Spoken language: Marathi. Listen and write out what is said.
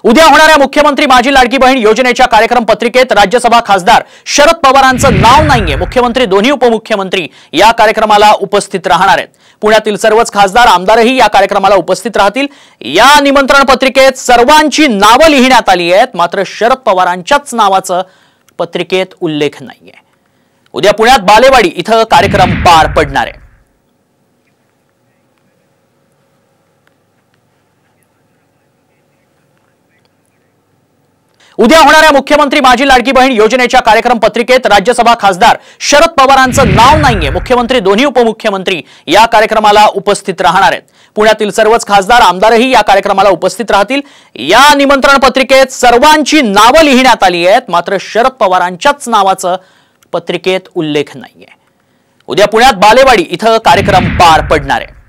उद्या होणाऱ्या मुख्यमंत्री माझी लाडकी बहीण योजनेच्या कार्यक्रम पत्रिकेत राज्यसभा खासदार शरद पवारांचं नाव नाहीये। मुख्यमंत्री दोन्ही उपमुख्यमंत्री या कार्यक्रमाला उपस्थित राहणार आहेत। पुण्यातील सर्वच खासदार आमदारही या कार्यक्रमाला उपस्थित राहतील। या निमंत्रण पत्रिकेत सर्वांची नावं लिहिण्यात आली आहेत, मात्र शरद पवारांच्याच नावाचं पत्रिकेत उल्लेख नाहीये। उद्या पुण्यात बालेवाडी इथं कार्यक्रम पार पडणार आहे। उद्या होणाऱ्या मुख्यमंत्री माझी लाडकी बहीण योजनेच्या कार्यक्रम पत्रिकेत राज्यसभा खासदार शरद पवारांचं नाव नाहीये। मुख्यमंत्री दोन्ही उपमुख्यमंत्री या कार्यक्रमाला उपस्थित राहणार आहेत। पुण्यातील सर्वच खासदार आमदारही या कार्यक्रमाला उपस्थित राहतील। या निमंत्रण पत्रिकेत सर्वांची नावं लिहिण्यात आली आहेत, मात्र शरद पवारांच्याच नावाचं पत्रिकेत उल्लेख नाहीये। उद्या पुण्यात बालेवाडी इथं कार्यक्रम पार पडणार आहे।